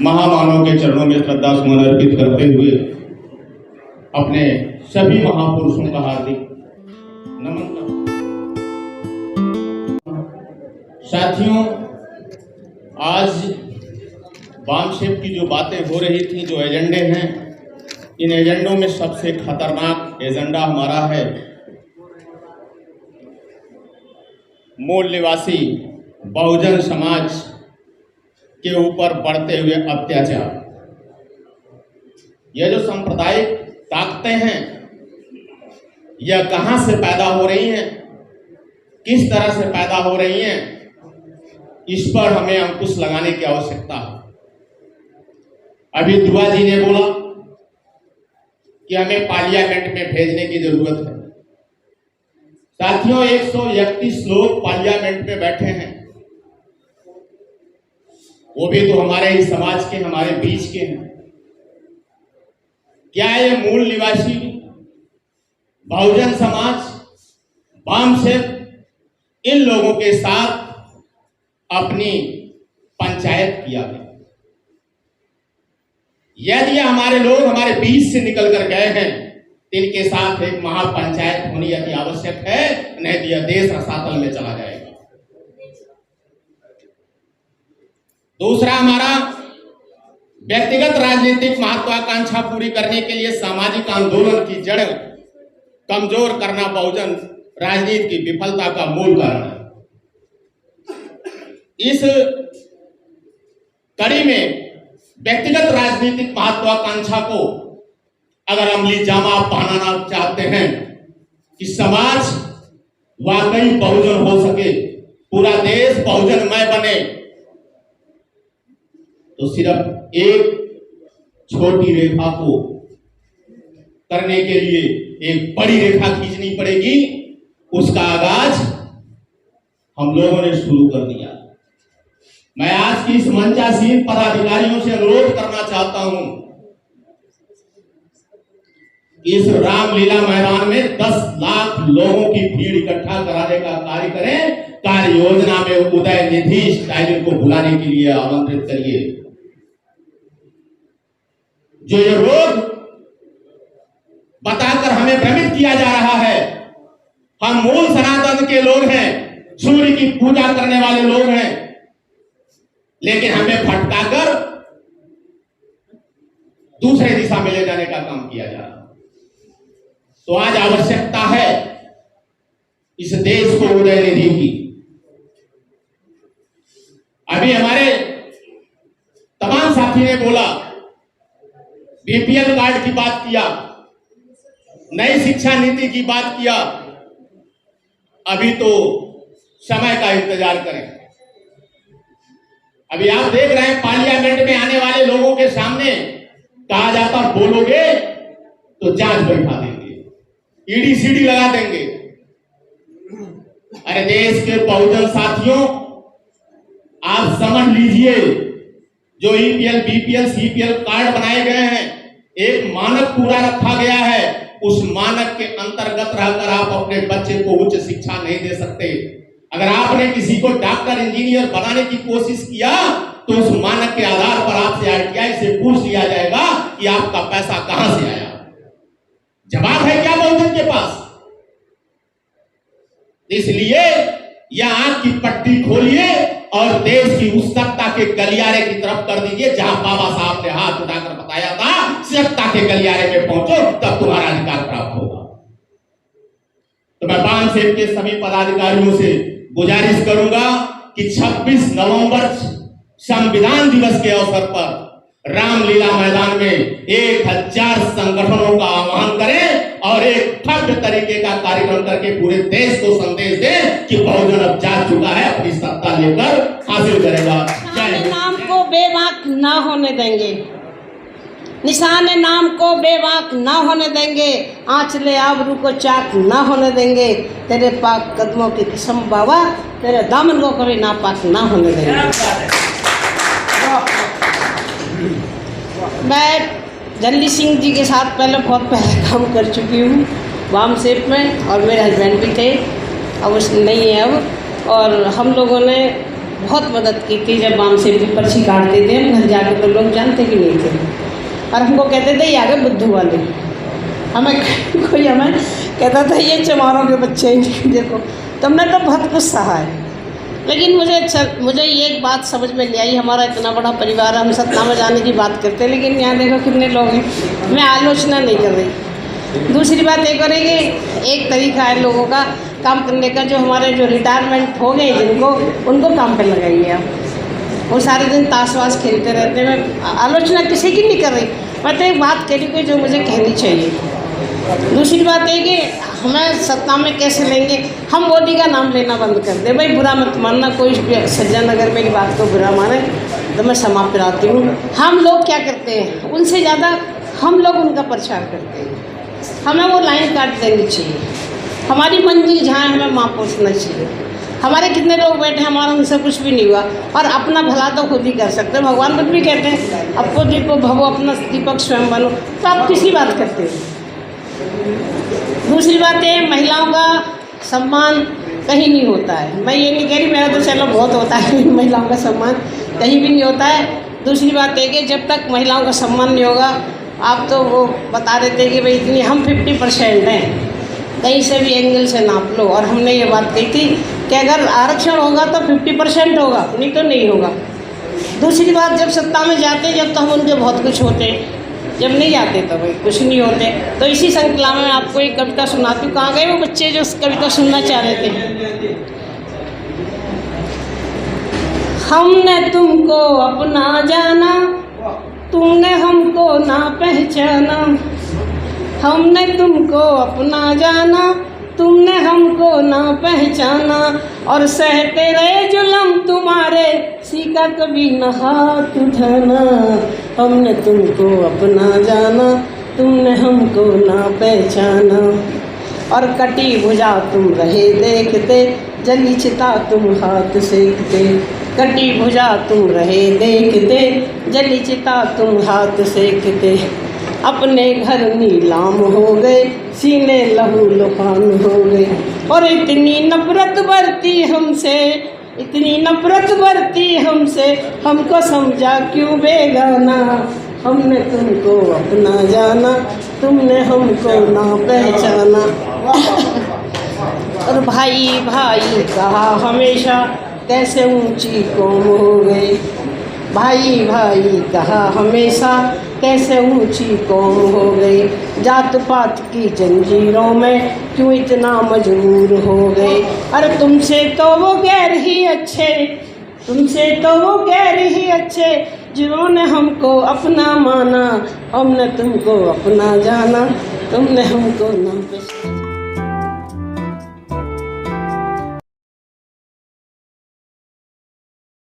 महामानव के चरणों में श्रद्धा सुमन अर्पित करते हुए अपने सभी महापुरुषों का हार्दिक नमन करता हूं। साथियों, आज वामशेप की जो बातें हो रही थी, जो एजेंडे हैं, इन एजेंडों में सबसे खतरनाक एजेंडा हमारा है मूल निवासी बहुजन समाज के ऊपर बढ़ते हुए अत्याचार। यह जो सांप्रदायिक ताकतें हैं, यह कहां से पैदा हो रही हैं, किस तरह से पैदा हो रही हैं, इस पर हमें अंकुश लगाने की आवश्यकता है। अभी दुआ जी ने बोला कि हमें पार्लियामेंट में भेजने की जरूरत है। साथियों, 131 लोग पार्लियामेंट में बैठे हैं, वो भी तो हमारे ही समाज के, हमारे बीच के हैं। क्या ये मूल निवासी बहुजन समाज, वामशेप, इन लोगों के साथ अपनी पंचायत किया गया? यदि हमारे लोग हमारे बीच से निकल कर गए हैं, इनके साथ एक महापंचायत होनी अति आवश्यक है, नहीं तो यह देश रसातल में चला जाएगा। दूसरा, हमारा व्यक्तिगत राजनीतिक महत्वाकांक्षा पूरी करने के लिए सामाजिक आंदोलन की जड़ कमजोर करना बहुजन राजनीति की विफलता का मूल कारण है। इस कड़ी में व्यक्तिगत राजनीतिक महत्वाकांक्षा को अगर अमली जामा पहनाना चाहते हैं कि समाज वाकई बहुजन हो सके, पूरा देश बहुजनमय बने, तो सिर्फ एक छोटी रेखा को करने के लिए एक बड़ी रेखा खींचनी पड़ेगी। उसका आगाज हम लोगों ने शुरू कर दिया। मैं आज की इस मंचासीन पदाधिकारियों से अनुरोध करना चाहता हूं, इस रामलीला मैदान में 10 लाख लोगों की भीड़ इकट्ठा कराने का कार्य करें। कार्य योजना में उदय निधि स्टालिन को बुलाने के लिए आमंत्रित करिए। जो ये रोग बताकर हमें भ्रमित किया जा रहा है, हम मूल सनातन के लोग हैं, सूर्य की पूजा करने वाले लोग हैं, लेकिन हमें भटकाकर दूसरे दिशा में ले जाने का काम किया जा रहा है। तो आज आवश्यकता है इस देश को उदय निधि की। अभी हमारे तमाम साथी ने बोला, बीपीएल कार्ड की बात किया, नई शिक्षा नीति की बात किया। अभी तो समय का इंतजार करें। अभी आप देख रहे हैं पार्लियामेंट में आने वाले लोगों के सामने कहा जाता, बोलोगे तो जांच बैठा देंगे, ईडी सीडी लगा देंगे। अरे देश के बहुजन साथियों, आप समझ लीजिए, जो ईपीएल, बीपीएल, सीपीएल कार्ड बनाए गए हैं, एक मानक पूरा रखा गया है। उस मानक के अंतर्गत रहकर आप अपने बच्चे को उच्च शिक्षा नहीं दे सकते। अगर आपने किसी को डॉक्टर, इंजीनियर बनाने की कोशिश किया, तो उस मानक के आधार पर आपसे आरटीआई से पूछ लिया जाएगा कि आपका पैसा कहां से आया। जवाब है क्या बहुजन के पास? इसलिए यह आंख की पट्टी खोलिए और देश की उस सत्ता के गलियारे की तरफ कर दीजिए जहां बाबा साहब ने हाथ उठाकर बताया था, सत्ता के गलियारे में पहुंचो, तब तुम्हारा अधिकार प्राप्त होगा। तो मैं वामशेप के सभी पदाधिकारियों से गुजारिश करूंगा कि 26 नवंबर संविधान दिवस के अवसर पर रामलीला मैदान में 1000 संगठनों का आह्वान करें और एक भव्य तरीके का कार्यक्रम करके पूरे देश को संदेश दें कि बहुजन अब जाग चुका है, अपनी सत्ता लेकर हासिल करेगा। नाम को बेबाक ना होने देंगे, निशान नाम को बेबाक ना होने देंगे, आंचले आबरू को चाक ना होने देंगे। तेरे पाक कदमों की कसम बाबा, तेरे दामन को कभी नापाक ना होने देंगे। मैं जल्ली सिंह जी के साथ बहुत पहले काम कर चुकी हूँ वामशेप में, और मेरे हस्बैंड भी थे, अब नहीं है अब। और हम लोगों ने बहुत मदद की थी जब आम से भी पर्ची काटते थे हम घर जाके, तो लोग जानते भी नहीं थे और हमको कहते थे ये आ गए बुद्धू वाले। हमें कोई हमें कहता था ये चमारों के बच्चे हैं देखो। तो हमने तो बहुत कुछ सहा है, लेकिन मुझे ये एक बात समझ में नहीं आई, हमारा इतना बड़ा परिवार है, हम सत्ता में जाने की बात करते हैं, लेकिन यहाँ देखो कितने लोग हैं। मैं आलोचना नहीं कर रही। दूसरी बात एक और है कि एक तरीका है लोगों का काम करने का, जो हमारे जो रिटायरमेंट हो गए जिनको, उनको काम पर लगाइए आप। वो सारे दिन ताश वाश खेलते रहते हैं। मैं आलोचना किसी की नहीं कर रही, मैं तो एक बात कह रही हूँ जो मुझे कहनी चाहिए। दूसरी बात है कि हमें सत्ता में कैसे लेंगे, हम मोदी का नाम लेना बंद कर दे। भाई बुरा मत मानना, कोई सज्जन अगर मेरी बात को बुरा माने तो मैं क्षमा कराती हूँ। हम लोग क्या करते हैं, उनसे ज़्यादा हम लोग उनका प्रचार करते हैं। हमें वो लाइन काट देनी चाहिए, हमारी मंजिल जहाँ है हमें वहाँ पहुँचना चाहिए। हमारे कितने लोग बैठे हैं, हमारा उनसे कुछ भी नहीं हुआ, और अपना भला तो खुद ही कर सकते हैं। भगवान खुद भी कहते हैं आपको दीपो भवो अपना दीपक स्वयं बनो, तो आप किसकी बात करते हैं। दूसरी बात है महिलाओं का सम्मान कहीं नहीं होता है। मैं ये नहीं कह रही, मेरा तो चलो बहुत होता है, महिलाओं का सम्मान कहीं भी नहीं होता है। दूसरी बात है कि जब तक महिलाओं का सम्मान नहीं होगा, आप तो वो बता देते हैं कि भाई इतनी हम 50% हैं, कहीं से भी एंगल से नाप लो। और हमने ये बात कही थी कि अगर आरक्षण होगा तो 50% होगा, नहीं तो नहीं होगा। दूसरी बात, जब सत्ता में जाते जब तो हम उनके बहुत कुछ होते, जब नहीं जाते तो भाई कुछ नहीं होते। तो इसी श्रृंखला में आपको एक कविता सुनाती हूँ। कहाँ गए वो बच्चे जो कविता सुनना चाह रहे थे। हमने तुमको अपना जाना, तुमने हमको ना पहचाना। हमने तुमको अपना जाना, तुमने हमको ना पहचाना। और सहते रहे जुल्म तुम्हारे, सीखा कभी न हाथ उठाना। हमने तुमको अपना जाना, तुमने हमको ना पहचाना। और कटी भुजा तुम रहे देखते, जली चिता तुम हाथ सेकते। कटी भुजा तुम रहे देखते, जली चिता तुम हाथ सेकते। अपने घर नीलाम हो गए, सीने लहू लुहान हो गए। और इतनी नफरत बरती हमसे, इतनी नफरत बरती हमसे, हमको समझा क्यों बेगाना। हमने तुमको अपना जाना, तुमने हमको ना पहचाना। और भाई भाई कहा हमेशा, कैसे ऊंची कौम हो गई। भाई भाई कहा हमेशा, कैसे ऊंची कौम हो गई। जात पात की जंजीरों में क्यों इतना मजबूर हो गए। अरे तुमसे तो वो गैर ही अच्छे, तुमसे तो वो गैर ही अच्छे, जिन्होंने हमको अपना माना। हमने तुमको अपना जाना, तुमने हमको ना पहचाना।